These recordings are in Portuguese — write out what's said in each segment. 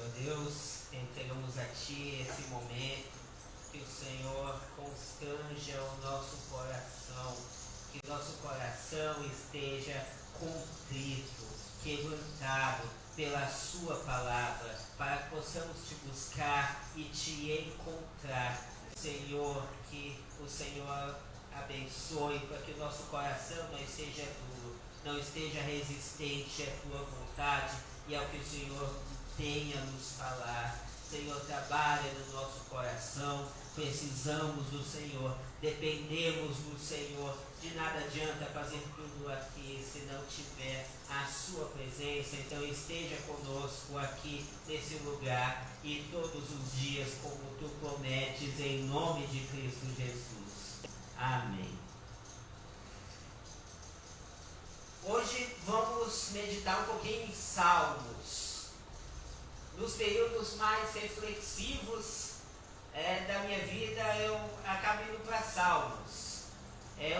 Senhor Deus, entregamos a Ti esse momento, que o Senhor constranja o nosso coração, que nosso coração esteja contrito, quebrantado pela Sua palavra, para que possamos Te buscar e Te encontrar. Senhor, que o Senhor abençoe para que o nosso coração não esteja duro, não esteja resistente à Tua vontade e ao que o Senhor tenha a nos falar. Senhor, trabalha no nosso coração, precisamos do Senhor, dependemos do Senhor, de nada adianta fazer tudo aqui se não tiver a Sua presença. Então esteja conosco aqui nesse lugar e todos os dias, como Tu prometes, em nome de Cristo Jesus. Amém. Hoje vamos meditar um pouquinho em Salmos. Nos períodos mais reflexivos da minha vida, eu acabo indo para Salmos. É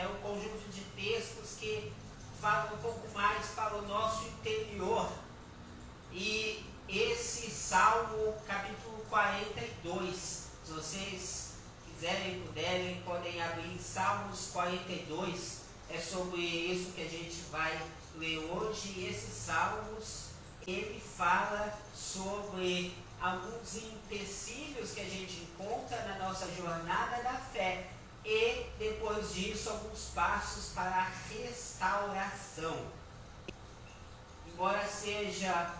um conjunto de textos que falam um pouco mais para o nosso interior. E esse Salmo, capítulo 42, se vocês quiserem e puderem, podem abrir em Salmos 42. É sobre isso que a gente vai ler hoje. E esses Salmos, ele fala sobre alguns empecilhos que a gente encontra na nossa jornada da fé e, depois disso, alguns passos para a restauração. Embora seja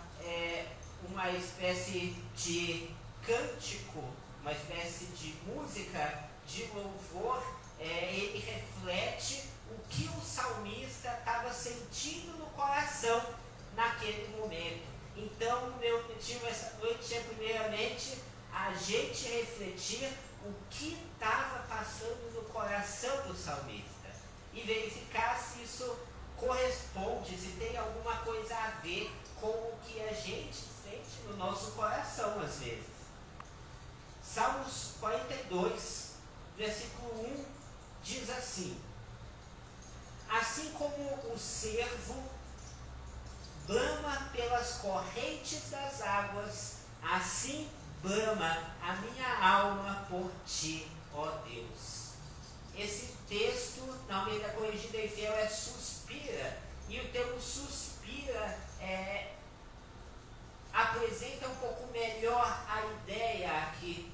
uma espécie de cântico, uma espécie de música de louvor, ele reflete o que o salmista estava sentindo no coração naquele momento. Então, meu objetivo essa noite é, primeiramente, a gente refletir o que estava passando no coração do salmista e verificar se isso corresponde, se tem alguma coisa a ver com o que a gente sente no nosso coração, às vezes. Salmos 42, versículo 1, diz assim: assim como o cervo brama pelas correntes das águas, assim brama a minha alma por Ti, ó Deus. Esse texto, na Almeida Corrigida e Fiel, é suspira, e o termo suspira apresenta um pouco melhor a ideia aqui.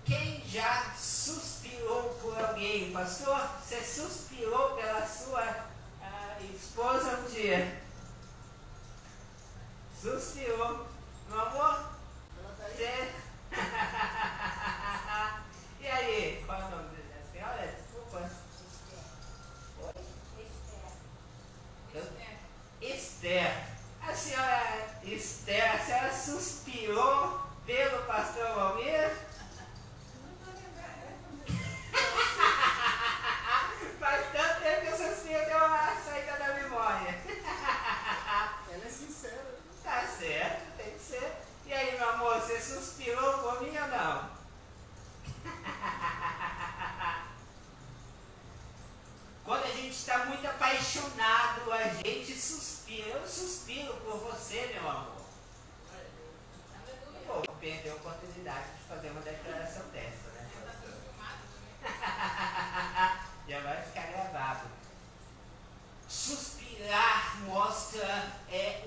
Quem já suspirou por alguém, pastor? Você suspirou pela sua esposa um dia? Suspirou, meu amor? Você? E aí, qual é o nome da senhora? Desculpa. Oi? Esther. A senhora Esther, a senhora suspirou pelo pastor Valmir? Faz tanto tempo que essas filhas deu uma saída da memória. Ela é sincera. Tá certo, tem que ser. E aí, meu amor, você suspirou por mim ou não? Quando a gente está muito apaixonado, a gente suspira. Eu suspiro por você, meu amor. Pô, perdeu a oportunidade de fazer uma declaração dessa, né? Já vai ficar gravado. Suspirar mostra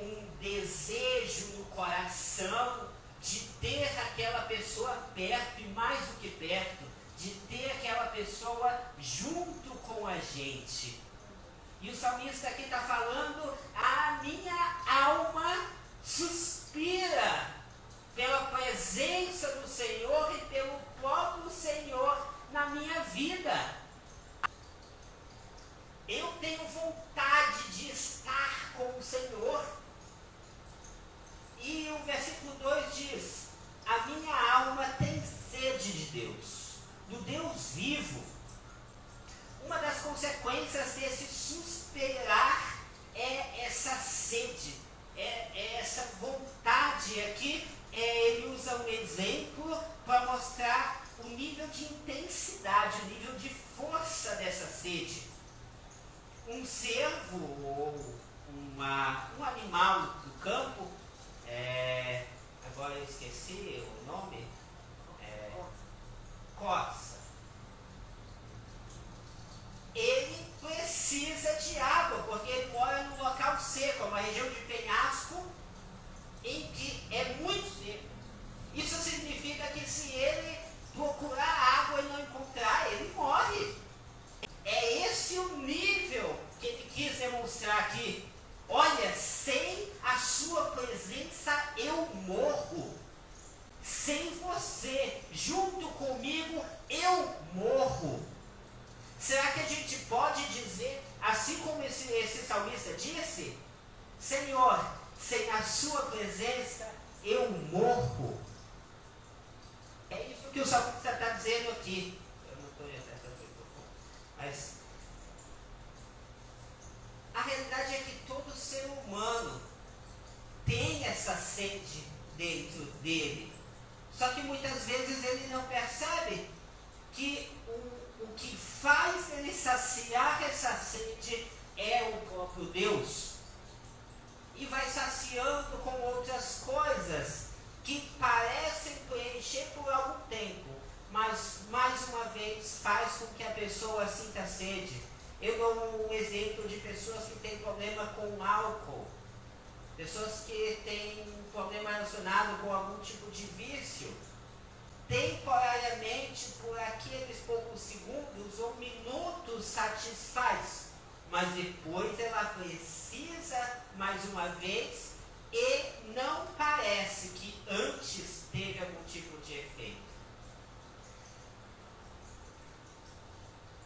um desejo no coração de ter aquela pessoa perto, e mais do que perto, de ter aquela pessoa junto com a gente. E o salmista aqui está falando: a minha alma suspira pela presença do Senhor e pelo próprio Senhor na minha vida. Eu tenho vontade de estar com o Senhor. E o versículo 2 diz: a minha alma tem sede de Deus, do Deus vivo. Uma das consequências desse suspirar é essa sede, é essa vontade. Aqui ele usa um exemplo para mostrar o nível de intensidade, o nível de força dessa cervo ou um animal do campo, agora eu esqueci o nome, corça. Ele precisa de água, porque ele mora num local seco, uma região de penhasco, em que é muito seco. Isso significa que se ele procurar água e não encontrar, ele morre. É esse o nível que ele quis demonstrar aqui. Olha, sem a sua presença eu morro. Sem você, junto comigo, eu morro. Será que a gente pode dizer, assim como esse salmista disse, Senhor, sem a sua presença eu morro? É isso que o salmista está dizendo aqui. Eu não estou acertando o microfone. Mas a realidade é que todo ser humano tem essa sede dentro dele. Só que muitas vezes ele não percebe que o que faz ele saciar essa sede é o próprio Deus. E vai saciando com outras coisas que parecem preencher por algum tempo, mas mais uma vez faz com que a pessoa sinta sede. Eu dou um exemplo de pessoas que têm problema com álcool, pessoas que têm um problema relacionado com algum tipo de vício. Temporariamente, por aqueles poucos segundos ou minutos, satisfaz, mas depois ela precisa mais uma vez e não parece que antes teve algum tipo de efeito.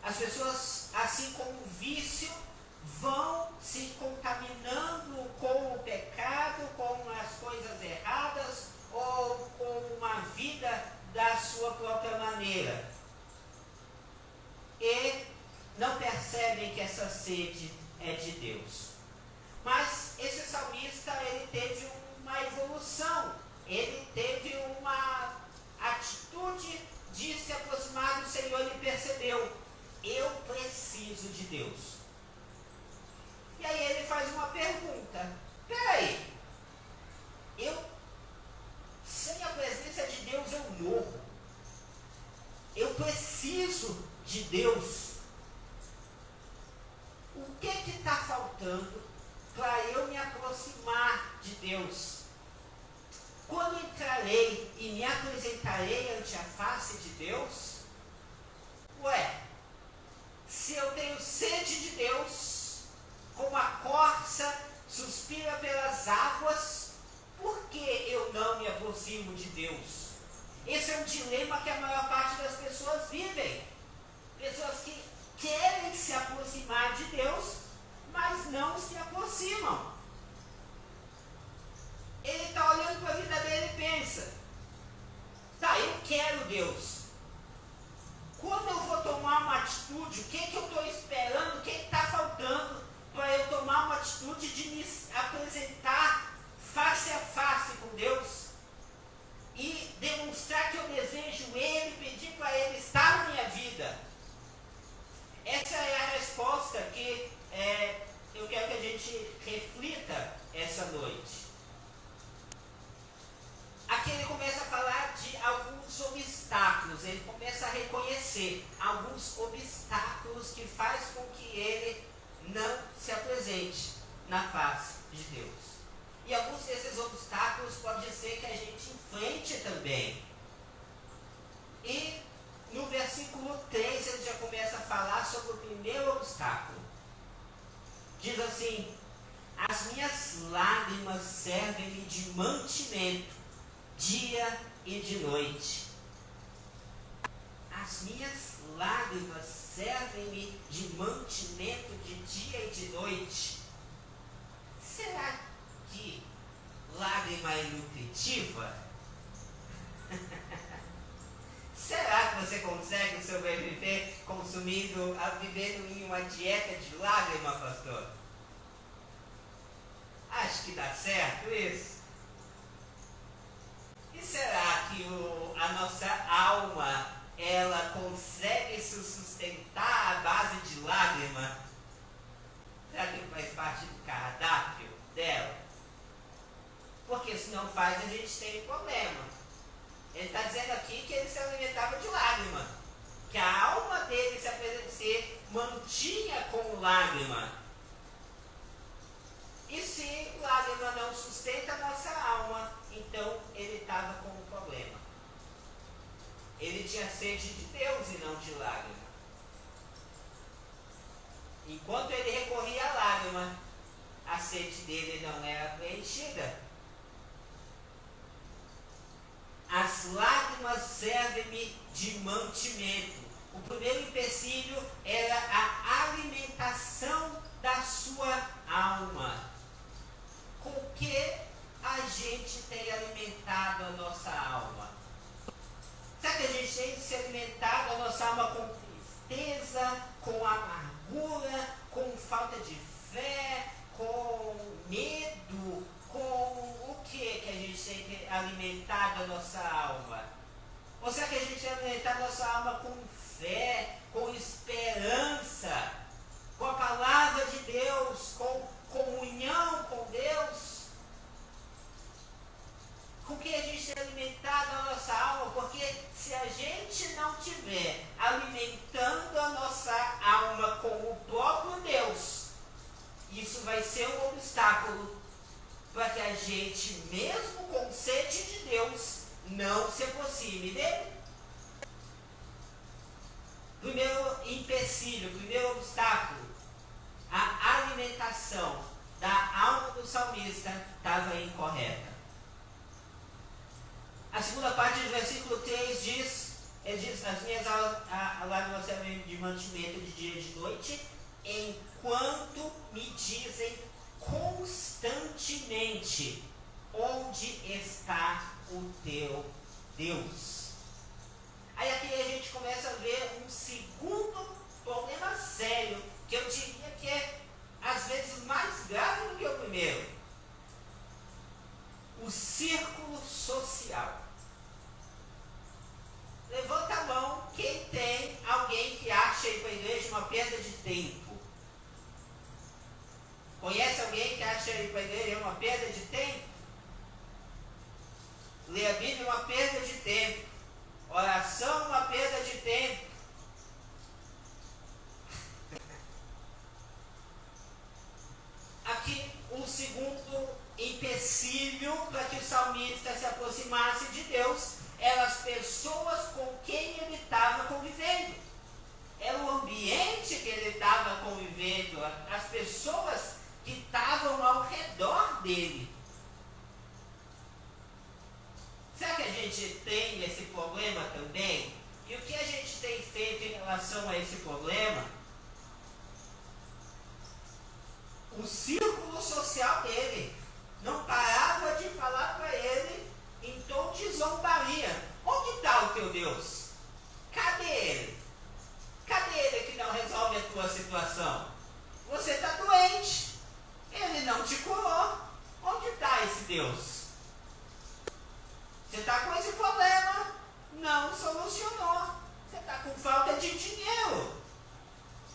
As pessoas, assim como o vício, vão se contaminando com o pecado, com as coisas erradas ou com uma vida da sua própria maneira. E não percebem que essa sede é de Deus. Mas esse salmista, ele teve uma evolução, ele teve uma atitude de se aproximar do Senhor e percebeu, eu preciso de Deus. E aí ele faz uma pergunta, peraí, sem a presença de Deus eu morro, eu preciso de Deus. O que está faltando para eu me aproximar de Deus? Quando entrarei e me apresentarei ante a face de Deus? Se eu tenho sede de Deus, como a corça suspira pelas águas, por que eu não me aproximo de Deus? Esse é um dilema que a maior parte das pessoas vivem. Pessoas que querem se aproximar de Deus, mas não se aproximam. Ele está olhando para a vida dele e pensa, eu quero Deus. Quando eu vou tomar uma atitude, o que eu estou esperando, o que está faltando para eu tomar uma atitude de me apresentar face a face com Deus e demonstrar que eu desejo Ele, pedir para Ele estar na minha vida? Essa é a resposta que eu quero que a gente reflita essa noite. Aqui ele começa a falar de alguns obstáculos, ele começa a reconhecer alguns obstáculos que faz com que ele não se apresente na face de Deus. E alguns desses obstáculos pode ser que a gente enfrente também. E no versículo 3 ele já começa a falar sobre o primeiro obstáculo. Diz assim, as minhas lágrimas servem-me de mantimento, dia e de noite. As minhas lágrimas servem-me de mantimento de dia e de noite. Será que lágrima é nutritiva? Será que você consegue sobreviver vivendo em uma dieta de lágrima, pastor? Acho que dá certo isso. E será que a nossa alma, ela consegue se sustentar à base de lágrima? faz, a gente tem um problema. Ele está dizendo aqui que ele se alimentava de lágrima, que a alma dele se mantinha com lágrima. E se lágrima não sustenta a nossa alma, então ele estava com um problema. Ele tinha sede de Deus e não de lágrima. Enquanto ele recorria à lágrima, a sede dele não era preenchida. As lágrimas servem-me de mantimento. O primeiro empecilho era a alimentação da sua alma. Com que a gente tem alimentado a nossa alma? Será que a gente tem se alimentado a nossa alma com tristeza, com amargura, com falta de fé, com medo, com o que a gente tem alimentado a nossa alma? Ou será que a gente tem alimentado a nossa alma com fé, com esperança, com a palavra de Deus, com comunhão com Deus? Com que a gente tem alimentado a nossa alma? Porque se a gente não tiver alimentando a nossa alma com o próprio Deus, isso vai ser um obstáculo para que a gente, mesmo com sede de Deus, não se aproxime dele. Primeiro empecilho, primeiro obstáculo, a alimentação da alma do salmista estava incorreta. A segunda parte do versículo 3 diz, ele diz, as minhas lágrimas servem de mantimento de dia e de noite, enquanto me dizem constantemente, onde está o teu Deus? Aí aqui a gente começa a ver um segundo problema sério, que eu diria que é às vezes mais grave do que o primeiro. O círculo social. Levanta a mão quem tem alguém que acha ir para a igreja uma perda de tempo. Conhece alguém que acha ir para a igreja uma perda de tempo? Ler a Bíblia é uma perda de tempo. Oração é uma perda de tempo. Aqui um segundo empecilho para que o salmista se aproximasse de Deus eram as pessoas com quem ele estava convivendo. Era o ambiente que ele estava convivendo, as pessoas que estavam ao redor dele. Será que a gente tem esse problema também? E o que a gente tem feito em relação a esse problema? O círculo social dele não parava de falar para ele em tom de zombaria. Onde está o teu Deus? Cadê ele? Cadê ele que não resolve a tua situação? Você está doente. Ele não te curou. Onde está esse Deus? Você está com esse problema, não solucionou. Você está com falta de dinheiro.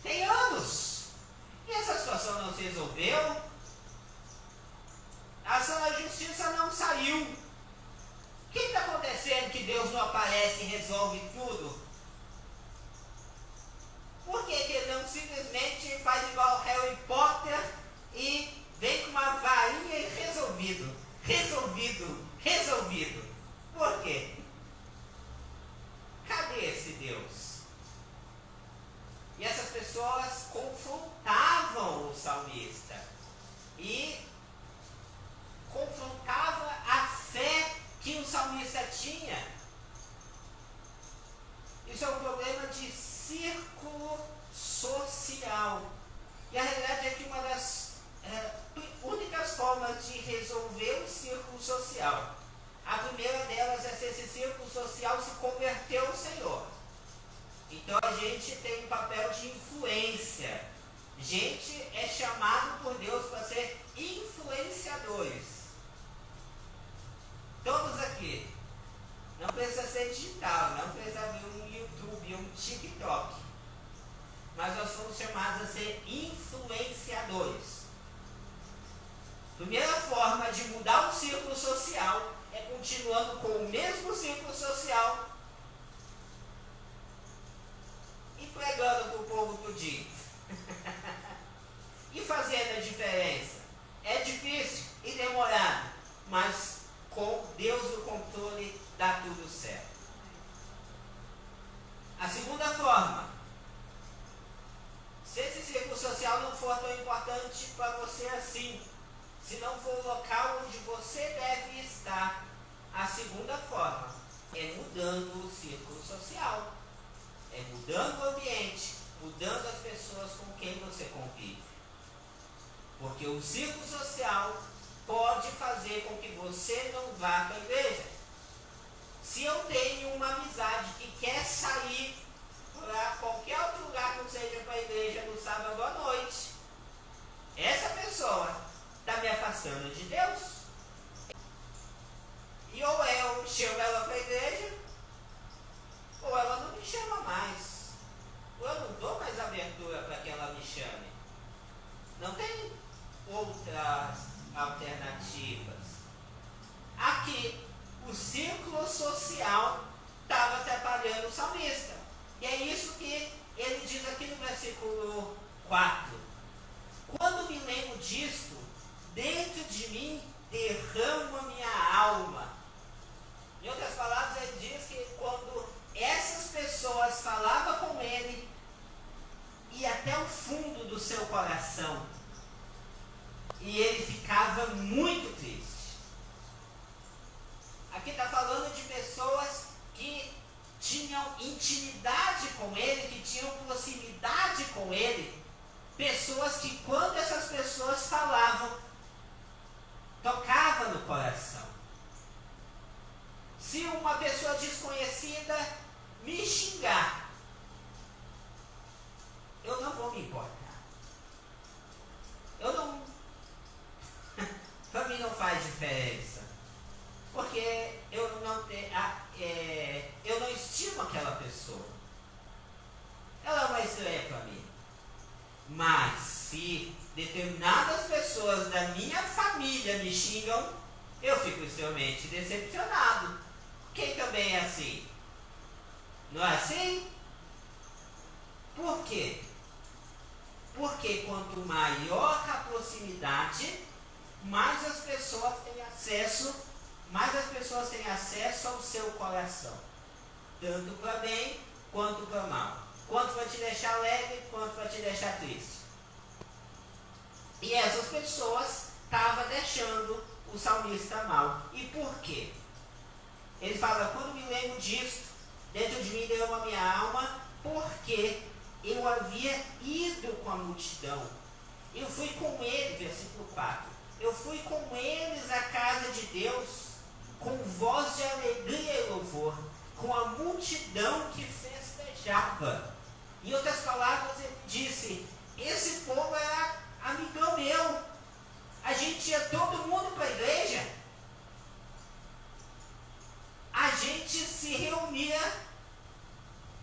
Tem anos. E essa situação não se resolveu. A ação da justiça não saiu. O que está acontecendo que Deus não aparece e resolve tudo? Por que ele não simplesmente faz igual Harry Potter e vem com uma varinha e resolvido? Resolvido. Por quê? Cadê esse Deus? E essas pessoas confrontavam o salmista e confrontava a fé que o salmista tinha. Isso é um problema de círculo social. E a realidade é que uma das únicas formas de resolver o círculo social, a primeira delas é se esse círculo social se converteu ao Senhor. Então a gente tem um papel de influência. A gente é chamado por Deus para ser influenciadores. Todos aqui. Não precisa ser digital, não precisa abrir um YouTube, um TikTok. Mas nós somos chamados a ser influenciadores. Primeira forma de mudar o círculo social continuando com o mesmo círculo social e pregando para o povo tudinho. E fazendo a diferença. É difícil e demorado, mas com Deus no controle dá tudo certo. A segunda forma, se esse círculo social não for tão importante para você assim, se não for o local onde você deve estar, a segunda forma é mudando o círculo social, é mudando o ambiente, mudando as pessoas com quem você convive. Porque o círculo social pode fazer com que você não vá para a igreja. Se eu tenho uma amizade que quer sair para qualquer outro lugar que não seja para a igreja no sábado à noite, essa pessoa está me afastando de Deus. E ou eu chamo ela para a igreja, ou ela não me chama mais. Ou eu não dou mais abertura para que ela me chame. Não tem outras alternativas. Aqui, o círculo social estava atrapalhando o salmista. E é isso que ele diz aqui no versículo 4. Quando me lembro disto, dentro de mim derrama minha alma. Em outras palavras, ele diz que quando essas pessoas falavam com ele, ia até o fundo do seu coração. E ele ficava muito triste. Aqui está falando de pessoas que tinham intimidade com ele, que tinham proximidade com ele. Pessoas que, quando essas pessoas falavam, tocava no coração. Se uma pessoa desconhecida me xingar, eu não vou me importar. Para mim não faz diferença. Porque eu não estimo aquela pessoa. Ela é uma estranha para mim. Mas se determinadas pessoas da minha família me xingam, eu fico extremamente decepcionado. Quem também é assim? Não é assim? Por quê? Porque quanto maior a proximidade, mais as pessoas têm acesso ao seu coração. Tanto para bem quanto para mal. Quanto para te deixar alegre, quanto para te deixar triste. E essas pessoas estavam deixando o salmista mal. E por quê? Ele fala, quando me lembro disso, dentro de mim deu a minha alma, porque eu havia ido com a multidão. Eu fui com ele, versículo 4. Eu fui com eles à casa de Deus, com voz de alegria e louvor, com a multidão que festejava. Em outras palavras, ele disse, esse povo era amigão meu. A gente ia todo mundo para a igreja. A gente se reunia,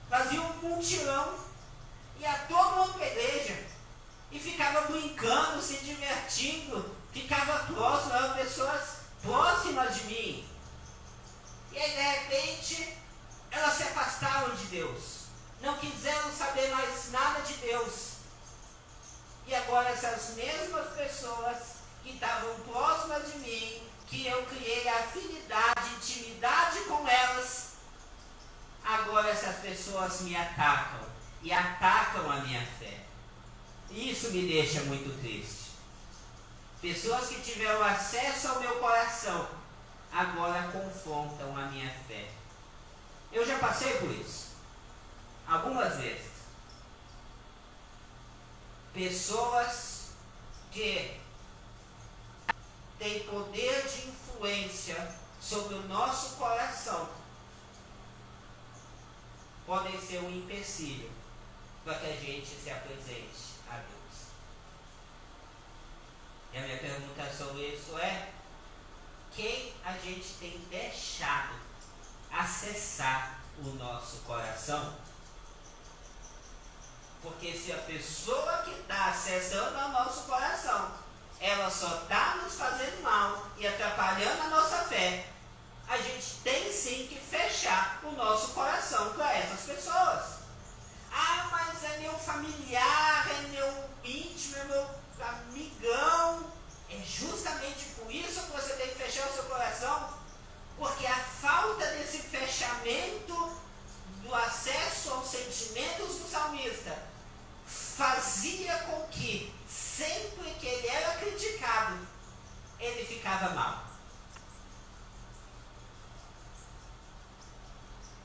fazia um mutirão, ia todo mundo para a igreja. E ficava brincando, se divertindo, ficava próximo, eram pessoas próximas de mim. E aí, de repente, elas se afastaram de Deus. Não quiseram saber mais nada de Deus. E agora essas mesmas pessoas que estavam próximas de mim, que eu criei afinidade, intimidade com elas, agora essas pessoas me atacam. E atacam a minha fé. E isso me deixa muito triste. Pessoas que tiveram acesso ao meu coração, agora confrontam a minha fé. Eu já passei por isso. Algumas vezes. Pessoas que têm poder de influência sobre o nosso coração podem ser um empecilho para que a gente se apresente a Deus. E a minha pergunta sobre isso é: quem a gente tem deixado acessar o nosso coração? Porque se a pessoa que está acessando o nosso coração, ela só está nos fazendo mal e atrapalhando a nossa fé, a gente tem sim que fechar o nosso coração para essas pessoas. Ah, mas é meu familiar, é meu íntimo, é meu amigão. É justamente por isso que você tem que fechar o seu coração, porque a falta desse fechamento do acesso aos sentimentos do salmista fazia com que, sempre que ele era criticado, ele ficava mal.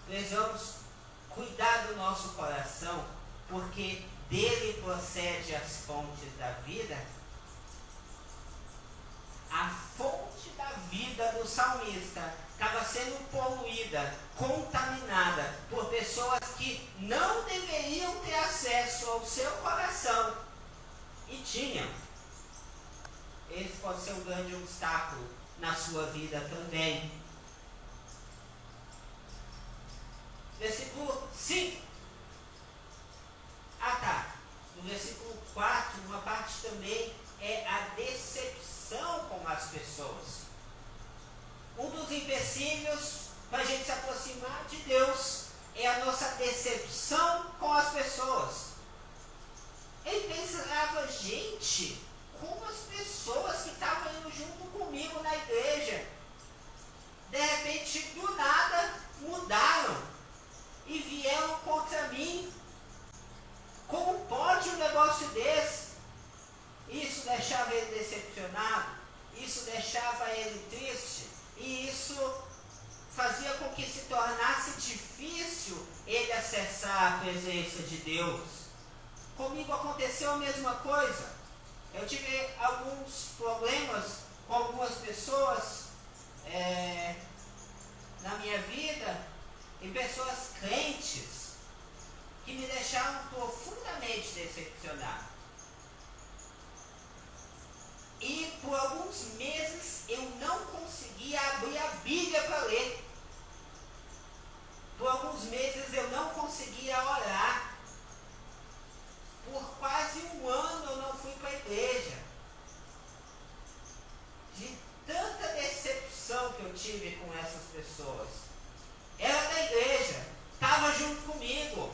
Precisamos cuidar do nosso coração, porque dele procede as fontes da vida. A fonte da vida do salmista estava sendo poluída, contaminada por pessoas que não deveriam ter acesso ao seu coração e tinham. Esse pode ser um grande obstáculo na sua vida também. Versículo 5. No versículo 4, uma parte também é a decepção com as pessoas. Um dos empecilhos para a gente se aproximar de Deus é a nossa decepção com as pessoas. Ele pensava, gente, como as pessoas que estavam indo junto comigo na igreja, de repente, do nada, mudaram e vieram contra mim. Como pode um negócio desse? Isso deixava ele decepcionado, isso deixava ele triste, e isso fazia com que se tornasse difícil ele acessar a presença de Deus. Comigo aconteceu a mesma coisa. Eu tive alguns problemas com algumas pessoas na minha vida, e pessoas crentes, que me deixaram profundamente decepcionado. E por alguns meses eu não conseguia abrir a Bíblia para ler. Por alguns meses eu não conseguia orar. Por quase um ano eu não fui para a igreja. De tanta decepção que eu tive com essas pessoas. Era da igreja, estava junto comigo.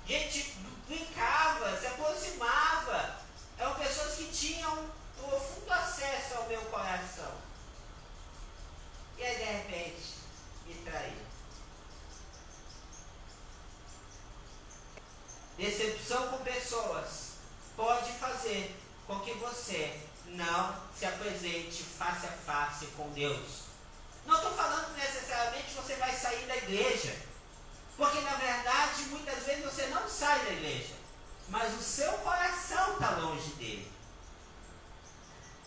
A gente brincava, se aproximava. Eram pessoas que tinham profundo acesso ao meu coração. E aí, de repente, me traiu. Decepção com pessoas pode fazer com que você não se apresente face a face com Deus. Não estou falando necessariamente que você vai sair da igreja, porque na verdade muitas vezes você não sai da igreja, mas o seu coração está longe dele.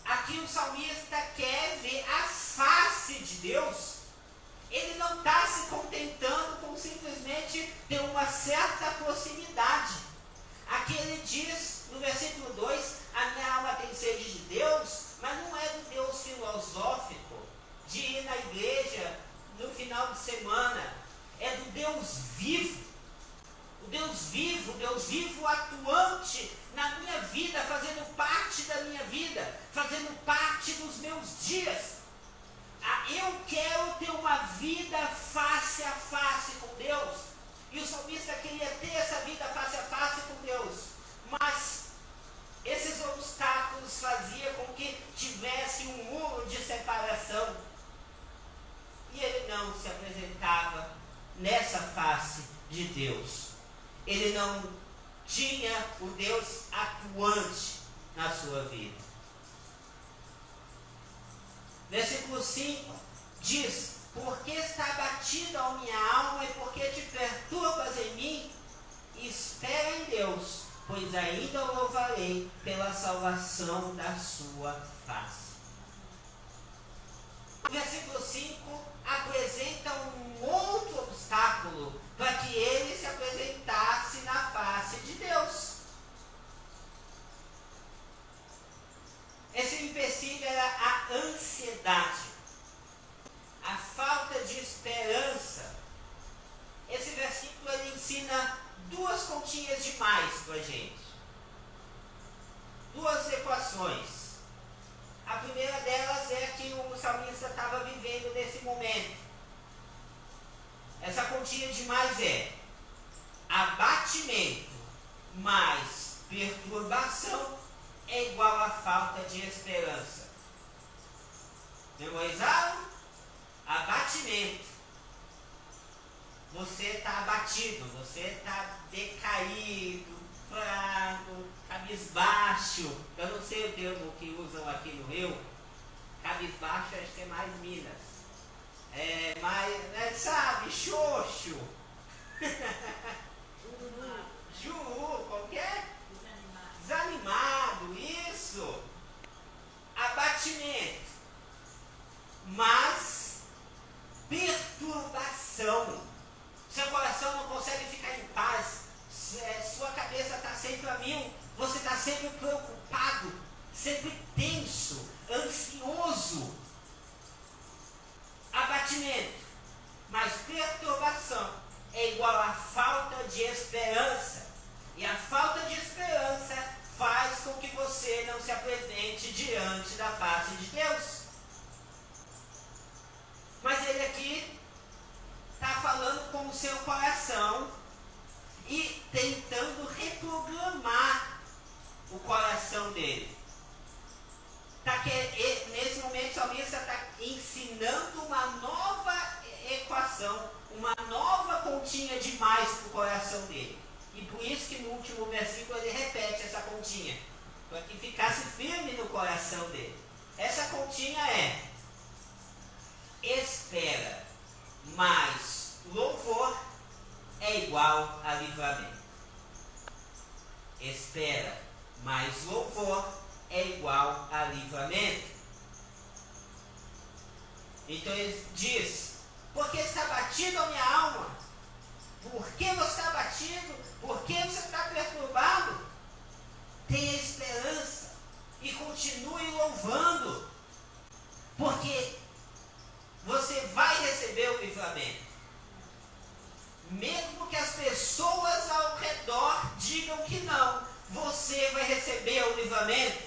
Aqui o salmista quer ver a face de Deus. Ele não está se contentando com simplesmente ter uma certa proximidade. Aqui ele diz no versículo 2, a minha alma tem sede de Deus, mas não é do Deus filosófico, de ir na igreja no final de semana. É do Deus vivo. O Deus vivo atuante na minha vida, fazendo parte da minha vida, fazendo parte dos meus dias. Eu quero ter uma vida face a face com Deus. E o salmista queria ter essa vida face a face com Deus. Mas esses obstáculos faziam com que tivesse um muro de separação. E ele não se apresentava nessa face de Deus. Ele não tinha o Deus atuante na sua vida. Versículo 5 diz: porque está abatida a minha alma e porque te perturbas em mim? Espera em Deus, pois ainda o louvarei pela salvação da sua face. O versículo 5 apresenta um outro obstáculo para que ele se apresentasse na face de Deus. Esse empecilho era a ansiedade, a falta de esperança. Esse versículo ele ensina duas continhas de mais para a gente. Duas equações. A primeira delas é que o salmista estava vivendo nesse momento. Essa continha de mais é abatimento mais perturbação é igual a falta de esperança. Memorizaram? Abatimento. Você está abatido, você está decaído, fraco, cabisbaixo. Eu não sei o termo que usam aqui no Rio. Cabisbaixo acho que é mais Minas. Mais, sabe, xoxo. Juru, qualquer? Desanimado, isso. Abatimento. Mas perturbação. Seu coração não consegue ficar em paz. Sua cabeça está sempre a mil. Você está sempre preocupado, sempre tenso, ansioso. Abatimento. Mas perturbação é igual a falta de esperança. E a falta de esperança faz com que você não se apresente diante da face de Deus. Mas ele aqui está falando com o seu coração e tentando reprogramar o coração dele. Nesse momento, o salmista está ensinando uma nova equação, uma nova continha de mais para o coração dele. E por isso que no último versículo ele repete essa continha, para que ficasse firme no coração dele. Essa continha é: espera mais louvor é igual a livramento. Espera mais louvor é igual a livramento. Então ele diz: por que está batido a minha alma? Por que você está batido? Por que você está perturbado? Tenha esperança e continue louvando, porque você vai receber o livramento. Mesmo que as pessoas ao redor digam que não, você vai receber o livramento.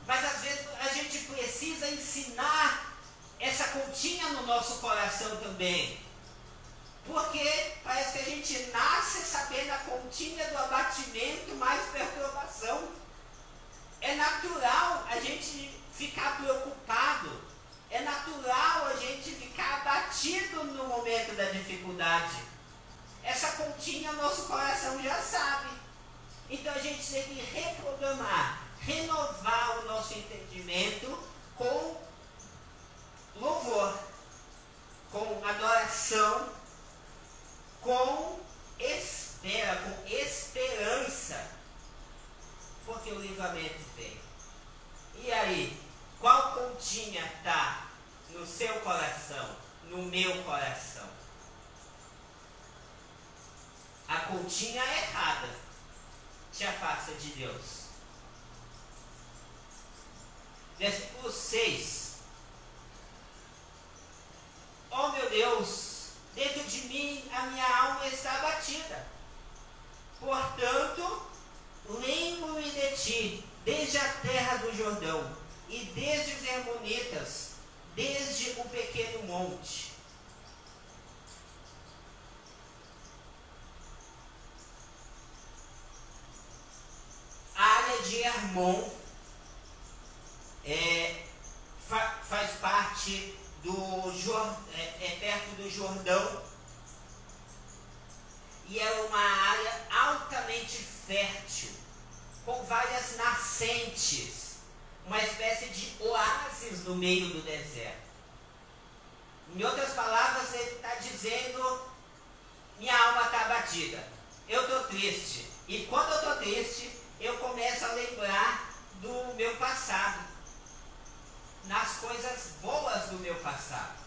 Mas às vezes a gente precisa ensinar essa continha no nosso coração também. Porque parece que a gente nasce sabendo a continha do abatimento mais perturbação. É natural a gente ficar preocupado. É natural a gente ficar abatido no momento da dificuldade. Essa continha nosso coração já sabe. Então a gente tem que reprogramar, renovar o nosso entendimento com louvor, com adoração, com esperança, porque o livramento vem. E aí, qual continha está no seu coração, no meu coração? A continha errada te afasta de Deus. Versículo 6. Oh meu Deus, dentro de mim a minha alma está abatida. Portanto, lembro-me de ti, desde a terra do Jordão, e desde os Hermonitas, desde o pequeno monte. A área de Hermon faz parte perto do Jordão, e é uma área altamente fértil, com várias nascentes, uma espécie de oásis no meio do deserto. Em outras palavras, ele está dizendo: minha alma está abatida, eu estou triste, e quando eu estou triste, eu começo a lembrar do meu passado, nas coisas boas do meu passado.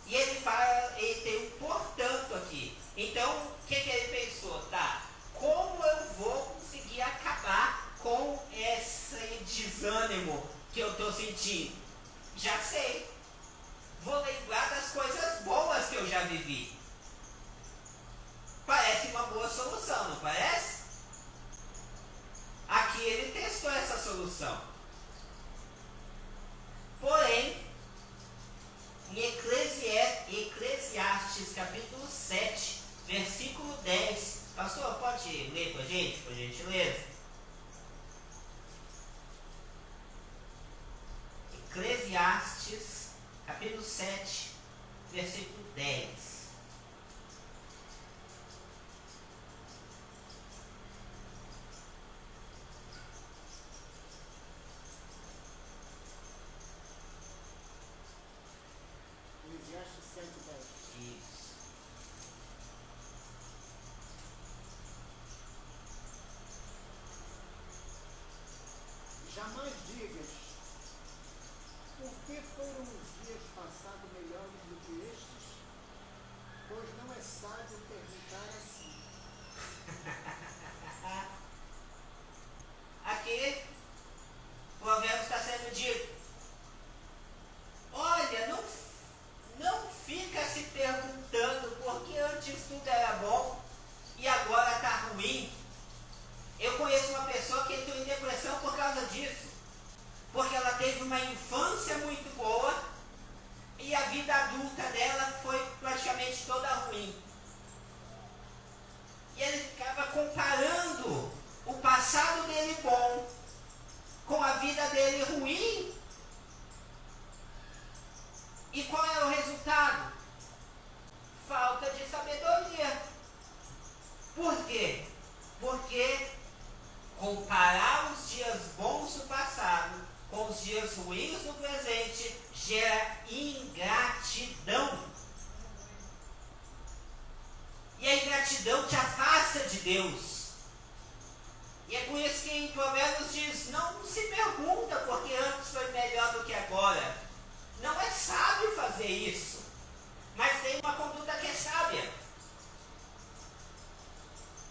E ele fala, ele tem um portanto aqui. Então, o que ele pensou? Tá, como eu vou conseguir acabar com esse desânimo que eu estou sentindo? Já sei. Vou lembrar das coisas boas que eu já vivi. Parece uma boa solução, não parece? Aqui ele testou essa solução. pode ler com a gente, por gentileza? Eclesiastes, capítulo 7, versículo 10. Eclesiastes 7:10. Isso. Jamais digas, por que foram os dias passados melhores do que estes? Pois não é sábio perguntar assim. Aqui, o provérbio está sendo dito. Olha, não fica se perguntando por que antes tudo era bom e agora está ruim. Eu conheço uma pessoa que entrou em depressão por causa disso. Porque ela teve uma infância muito boa e a vida adulta dela foi praticamente toda ruim. E ele ficava comparando o passado dele bom com a vida dele ruim. E qual é o resultado? Falta de sabedoria. Por quê? Porque comparar os dias bons do passado com os dias ruins do presente gera ingratidão. E a ingratidão te afasta de Deus. E é por isso que em Provérbios diz, não se pergunta porque antes foi melhor do que agora. Não é sábio fazer isso. Mas tem uma conduta que é sábia.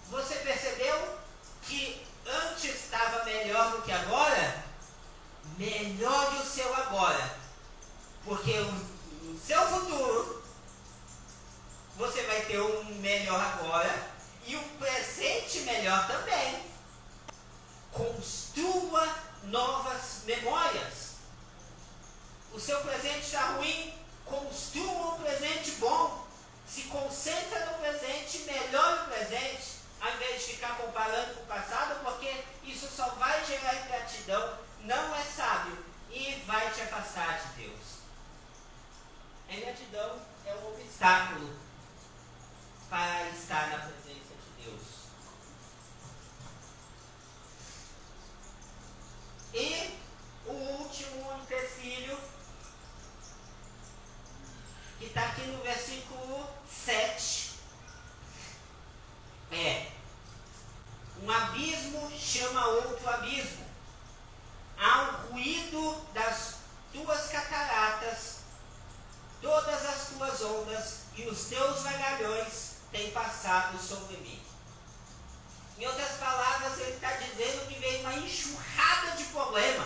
Você percebeu que antes estava melhor do que agora? Melhore o seu agora. Porque no seu futuro, você vai ter um melhor agora e um presente melhor também. Construa novas memórias. O seu presente está ruim, construa um presente bom. Se concentra no presente, melhore o presente, ao invés de ficar comparando com o passado, porque isso só vai gerar ingratidão, não é sábio e vai te afastar de Deus. A ingratidão é um obstáculo para estar na presença de Deus. E o último empecilho, que está aqui no versículo 7, é: um abismo chama outro abismo. Há um ruído das tuas cataratas, todas as tuas ondas e os teus vagalhões têm passado sobre mim. Em outras palavras, ele está dizendo que veio uma enxurrada de problema.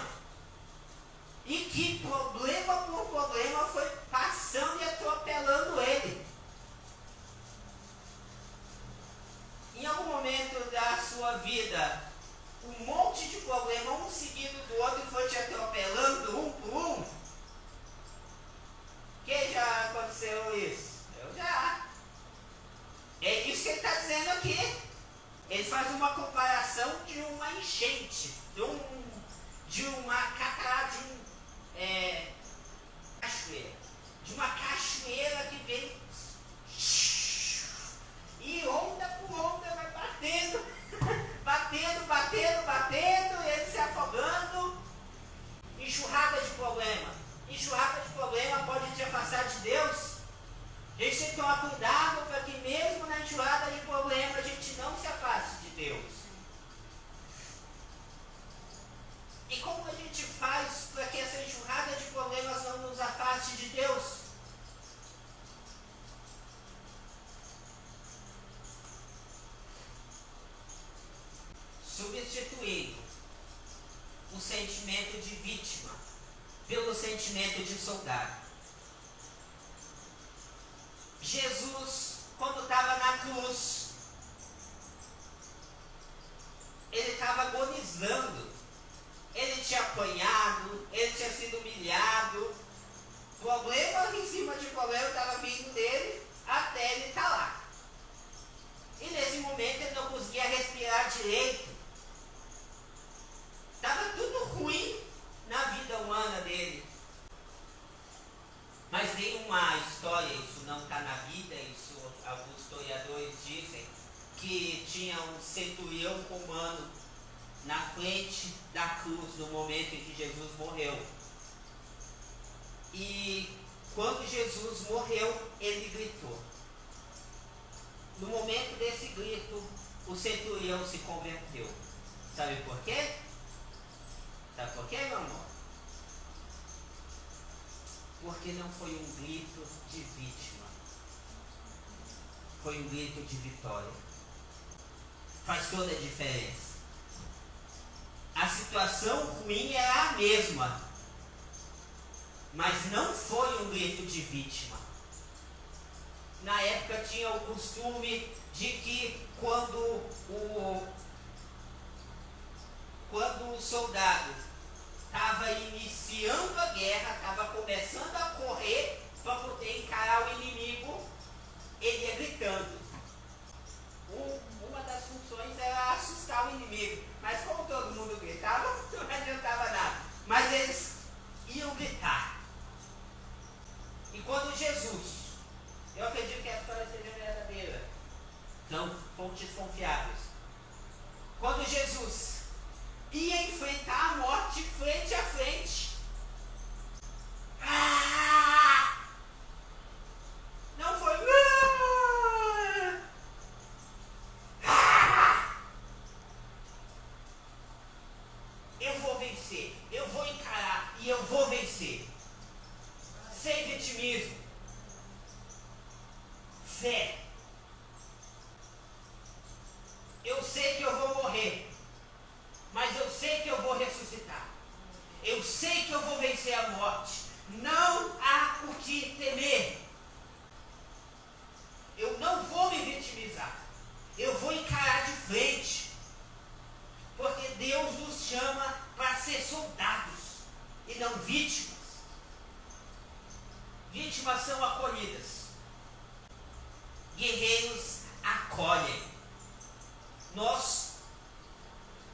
E que problema por problema foi passando e atropelando ele. Em algum momento da sua vida, um monte de problema, um seguido do outro, foi te atropelando um por um? Quem já aconteceu isso? Eu já. É isso que ele está dizendo aqui. Ele faz uma comparação de uma enchente, de uma catarata, cachoeira. De uma cachoeira que vem e onda por onda vai batendo, batendo, e ele se afogando. Enxurrada de problema. Enxurrada de problema pode te afastar de Deus. A gente tem que tomar cuidado para que mesmo na enxurrada de problema a gente não se afaste de Deus. E como a gente faz para que essa enxurrada de problemas não nos afaste de Deus? Substituindo o sentimento de vítima pelo sentimento de soldado. Jesus, quando estava na cruz, ele estava agonizando. Ele tinha apanhado, ele tinha sido humilhado. Problema em cima de problema estava vindo dele até ele estar lá. E nesse momento ele não conseguia direito. Estava tudo ruim na vida humana dele. Mas tem uma história, isso não está na Bíblia, isso alguns historiadores dizem, que tinha um centurião romano na frente da cruz no momento em que Jesus morreu. E quando Jesus morreu, ele gritou. No momento desse grito, o centurião se converteu. Sabe por quê? Sabe por quê, meu amor? Porque não foi um grito de vítima. Foi um grito de vitória. Faz toda a diferença. A situação ruim era a mesma, mas não foi um grito de vítima. Na época tinha o costume de que quando o soldado estava iniciando a guerra, estava começando a correr para poder encarar o inimigo, ele ia gritando. Uma das funções era assustar o inimigo, mas como todo mundo gritava, não adiantava nada. Mas eles iam gritar. E quando Jesus, eu acredito que a história seja verdadeira, são fontes confiáveis. Quando Jesus ia enfrentar a morte frente a frente, não foi eu vou vencer, eu vou encarar e eu vou vencer. Sem vitimismo. Fé. Eu sei que eu vou morrer, mas eu sei que eu vou ressuscitar. Eu sei que eu vou vencer a morte. Não há o que temer. Eu não vou me vitimizar. Eu vou encarar de frente. Porque Deus nos chama para ser soldados e não vítimas. Vítimas são acolhidas. Guerreiros acolhem. Nós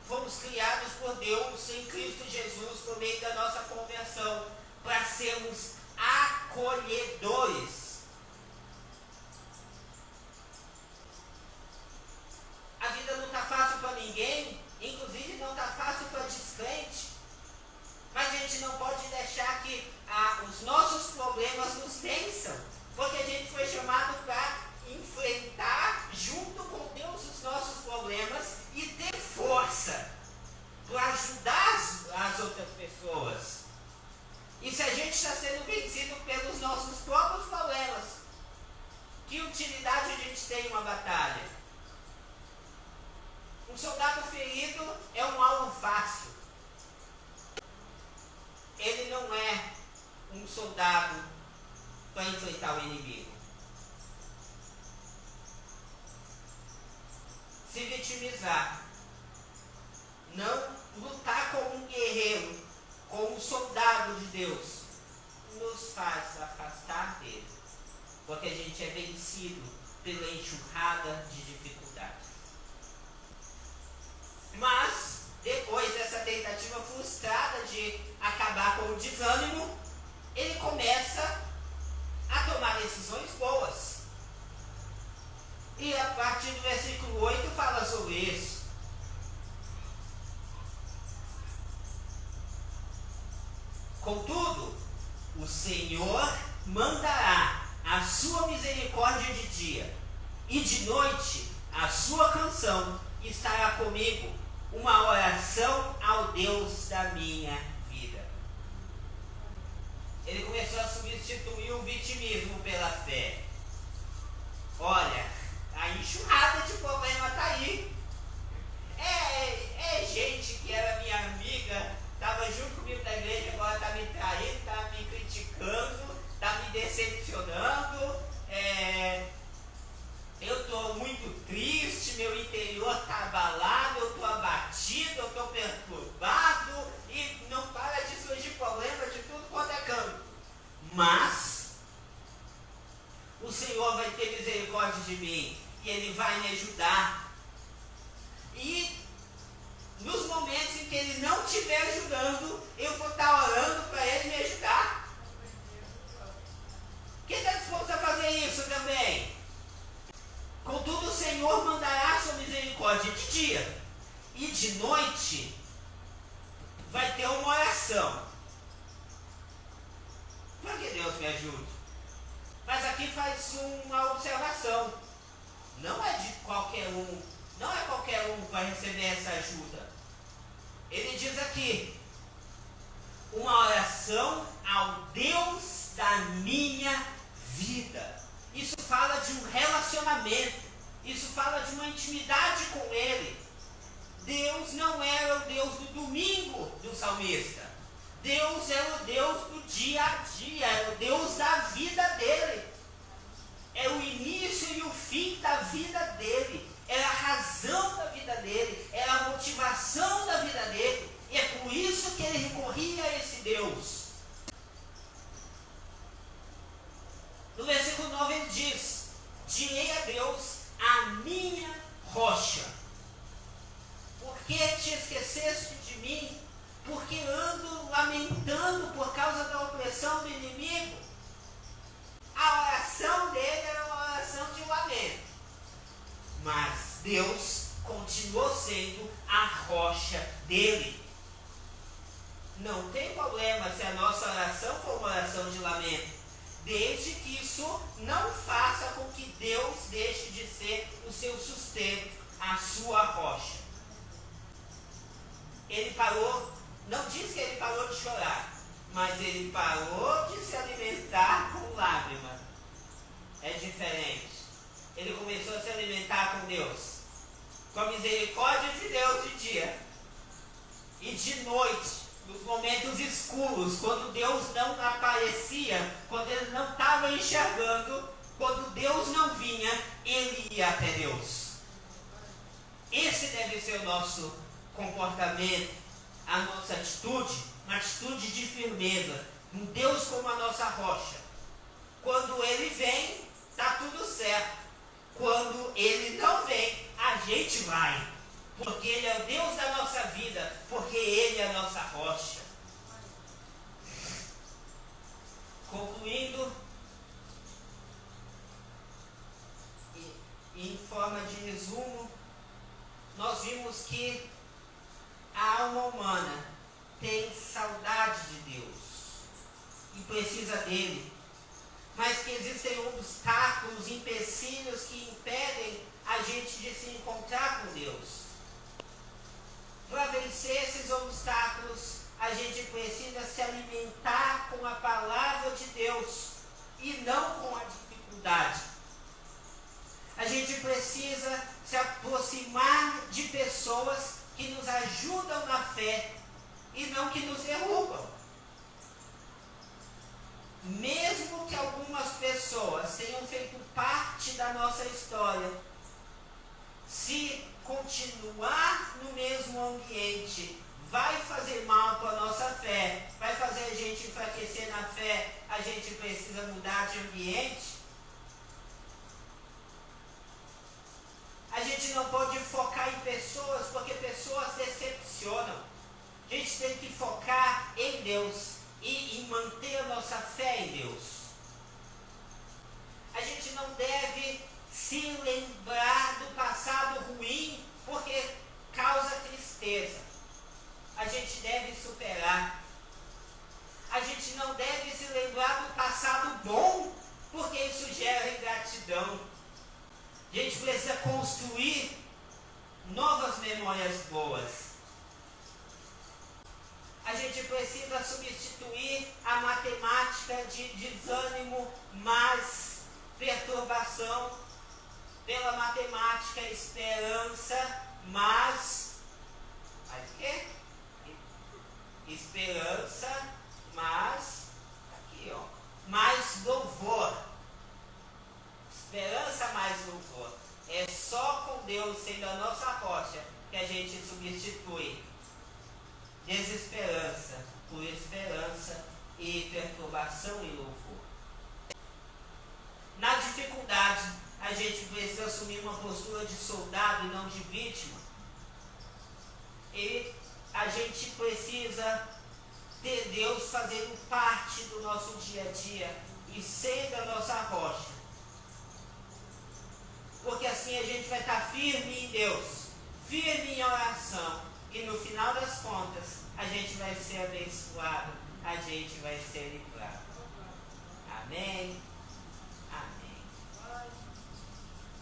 fomos criados por Deus em Cristo Jesus por meio da nossa conversão para sermos acolhedores. A vida não está fácil para ninguém, inclusive não está fácil para descrente, mas a gente não pode deixar que os nossos problemas nos vençam, porque a gente foi chamado para enfrentar junto com Deus os nossos problemas e ter força para ajudar as outras pessoas. E se a gente está sendo vencido pelos nossos próprios problemas, que utilidade a gente tem em uma batalha? Um soldado ferido é um alvo fácil. Ele não é um soldado para enfrentar o inimigo. Se vitimizar, não lutar como um guerreiro, como um soldado de Deus, nos faz afastar dele, porque a gente é vencido pela enxurrada de dificuldades. Mas, depois dessa tentativa frustrada de acabar com o desânimo, ele começa a tomar decisões boas. E a partir do versículo 8 fala sobre isso. Contudo, o Senhor mandará a sua misericórdia de dia, e de noite a sua canção estará comigo, uma oração ao Deus da minha vida. Ele começou a substituir o vitimismo pela fé. Olha, a enxurrada de problema está aí. É gente que era minha amiga, estava junto comigo da igreja, agora está me traindo, está me criticando, está me decepcionando. Eu estou muito triste, meu interior está abalado, eu estou abatido, eu estou perturbado e não para de surgir problema de tudo quanto é canto. Mas o Senhor vai ter misericórdia de mim e Ele vai me ajudar. E que ele não estiver ajudando, eu vou estar orando para ele me ajudar. Quem está disposto a fazer isso também? Contudo, o Senhor mandará sua misericórdia de dia, e de noite vai ter uma oração para que Deus me ajude. Mas aqui faz uma observação: não é de qualquer um, não é qualquer um que vai receber essa ajuda. Ele diz aqui: uma oração ao Deus da minha vida. Isso fala de um relacionamento, isso fala de uma intimidade com Ele. Deus não era o Deus do domingo do salmista. Deus era o Deus do dia a dia, era o Deus da vida dele. É o início e o fim da vida dele. Era a razão da vida dele, era a motivação da vida dele. E é por isso que ele recorria a esse Deus. No versículo 9 ele diz: direi a Deus, a minha rocha. Por que te esqueceste de mim? Porque ando lamentando por causa da opressão do inimigo. A oração dele era uma oração de lamento. Mas Deus continuou sendo a rocha dele. Não tem problema se a nossa oração for uma oração de lamento, desde que isso não faça com que Deus deixe de ser o seu sustento, a sua rocha. Ele parou, não diz que ele parou de chorar, mas ele parou de se alimentar com lágrima. É diferente. Ele começou a se alimentar com Deus, com a misericórdia de Deus de dia. E de noite, nos momentos escuros, quando Deus não aparecia, quando ele não estava enxergando, quando Deus não vinha, ele ia até Deus. Esse deve ser o nosso comportamento, a nossa atitude, uma atitude de firmeza, um Deus como a nossa rocha. Quando ele vem, está tudo certo. Quando ele não vem, a gente vai, porque ele é o Deus da nossa vida, porque ele é a nossa rocha. Concluindo, em forma de resumo, nós vimos que a alma humana tem saudade de Deus e precisa dele, mas que existem obstáculos, empecilhos que impedem a gente de se encontrar com Deus. Para vencer esses obstáculos, a gente precisa se alimentar com a palavra de Deus e não com a dificuldade. A gente precisa se aproximar de pessoas que nos ajudam na fé e não que nos derrubam. Mesmo que algumas pessoas tenham feito parte da nossa história, se continuar no mesmo ambiente vai fazer mal para a nossa fé, vai fazer a gente enfraquecer na fé, a gente precisa mudar de ambiente. A gente não pode focar em pessoas, porque pessoas decepcionam. A gente tem que focar em Deus e em manter a nossa fé em Deus. A gente não deve se lembrar do passado ruim, porque causa tristeza. A gente deve superar. A gente não deve se lembrar do passado bom, porque isso gera ingratidão. A gente precisa construir novas memórias boas. A gente precisa substituir a matemática de desânimo mais perturbação pela matemática esperança mais o quê? Esperança mais aqui, ó, mais louvor. Esperança mais louvor. É só com Deus sendo a nossa rocha que a gente substitui desesperança por esperança e perturbação e louvor. Na dificuldade, a gente precisa assumir uma postura de soldado e não de vítima. E a gente precisa ter Deus fazendo parte do nosso dia a dia e sendo a nossa rocha. Porque assim a gente vai estar firme em Deus, firme em oração, e no final das contas a gente vai ser abençoado, a gente vai ser livrado. Amém? Amém.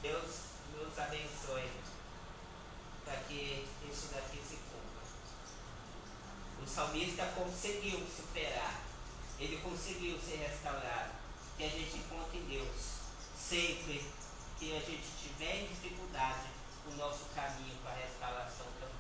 Deus nos abençoe para que isso daqui se cumpra. O salmista conseguiu superar, ele conseguiu ser restaurado. Que a gente encontre em Deus sempre que a gente tiver em dificuldade, o nosso caminho para a restauração também.